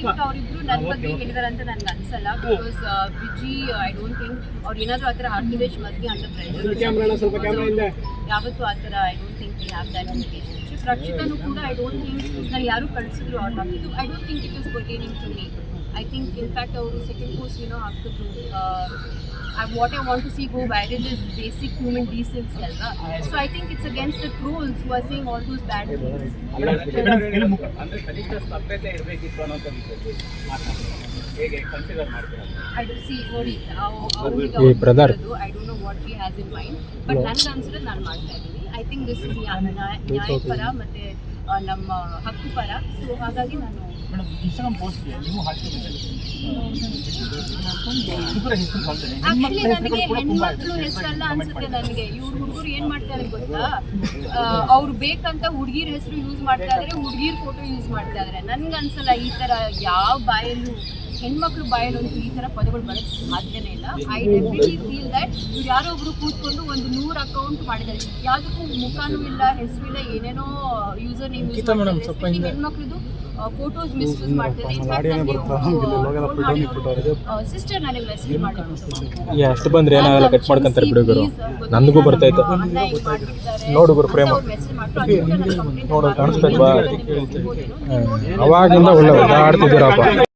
Think ಅವರಿಬ್ರು ನನ್ನ ಬಗ್ಗೆ ಹೇಳಿದಾರೆ ಅಂತ ನನಗೆ ಅನ್ಸಲ್ಲ. Because Viji I don't think ಅವ್ರು ಏನಾದರೂ ಆ ಥರ ಆರ್ಟಿವೇಶ್ ಮದ್ಗೆ ಅಂಡರ್ ಪ್ರೆಷರ್ ಯಾವತ್ತೂ ಆ ಥರ I don't think we have that relationship. ರಕ್ಷಿತಾನು ಕೂಡ ಐ ಡೋಂಟ್ ಥಿಂಕ್ ನಾನು ಯಾರು ಕಳಿಸಿದ್ರು ಅವ್ರು ಹಾಕಿದ್ದು I don't think it is pertaining to me. I think in fact ಅವರು ಸೆಕೆಂಡ್ ಪೋಸ್ಟ್ ಹಾಕಿದ್ರು what I want to see go viral is basic human decency alva. So I think it's against the trolls who are saying all those bad things. ಅಂದ್ರೆ ಕನಿಷ್ಠ ಸಭ್ಯತೆ ಇರಬೇಕಿತ್ತು ಅನ್ನೋದು ಹೇಗೆ consider ಮಾಡ್ತೀರಾ? I do see ನೋಡಿ I don't know what he has in mind, but ನನಗೆ ಅನ್ಸಿರೋದು ನಾನು ಮಾಡ್ತಾ ಇದ್ದೀನಿ. I think this is ನ್ಯಾಯ ಪರ ಮತ್ತೆ ನಮ್ಮ ಹಕ್ಕು ಪರ. ಸೊ ಹಾಗಾಗಿ ನಾನು ಇನ್ಸ್ಟಾಗ್ರಾಮ್ ಪೋಸ್ಟ್ಗೆ ನೀವು ಹಾಕಿದ ಆಕ್ಚುಲಿ ನನಗೆ ಹೆಣ್ಮಕ್ಳು ಹೆಸರಲ್ಲ ಅನ್ಸುತ್ತೆ. ನನಗೆ ಇವ್ರು ಹುಡುಗರು ಏನ್ ಮಾಡ್ತಾರೆ ಗೊತ್ತಾ, ಅವ್ರು ಬೇಕಂತ ಹುಡುಗಿರ ಹೆಸರು ಯೂಸ್ ಮಾಡ್ತಾ ಇದಾರೆ, ಹುಡುಗಿರ್ ಫೋಟೋ ಯೂಸ್ ಮಾಡ್ತಾ ಇದಾರೆ. ನನ್ಗೆ ಅನ್ಸಲ್ಲ ಈ ತರ ಯಾವ ಬಾಯಲ್ಲೂ ಹೆಣ್ಮಕ್ಳು ಬಾಯಲ್ಲಂತೂ ಈ ತರ ಪದಗಳು ಬರೋಕ್ಕೆ ಸಾಧ್ಯನೇ ಇಲ್ಲ. ಐ ಡೆಫಿನೆಟ್ಲಿ ಫೀಲ್ ದಟ್ ಇವ್ರು ಯಾರೋ ಒಬ್ರು ಕೂತ್ಕೊಂಡು ಒಂದು 100 ಅಕೌಂಟ್ ಮಾಡಿದ್ದಾರೆ, ಯಾವುದಕ್ಕೂ ಮುಖನೂ ಇಲ್ಲ, ಹೆಸರು ಇಲ್ಲ, ಏನೇನೋ ಯೂಸರ್ ನೇಮ್ ಯೂಸ್ ಮಾಡ್ತಾರೆ. ಹೆಣ್ಮಕ್ಳದು ಫೋಟೋಸ್ ಮಿಸ್ಯೂಸ್ ಮಾಡ್ತಾರೆ. ಸಿಸ್ಟರ್ ನನಗೆ ಮೆಸೇಜ್ ಮಾಡಿದ್ರು ಅಷ್ಟು ಬಂದ್ರೆ ಏನಾಗಲ್ಲ, ಕಟ್ ಮಾಡ್ಕೊಂತಾರೆ ಬಿಡುಗರು. ನನಗೂ ಬರ್ತಾಯಿತ್ತು ನೋಡುಗರು ಪ್ರೇಮ ನೋಡು ಕಾಣಿಸ್ತಾ ಇಲ್ವಾ? ಅವಾಗಿಂದ ಒಳ್ಳೆ ಆಡ್ತಿದ್ದೀರಪ್ಪ.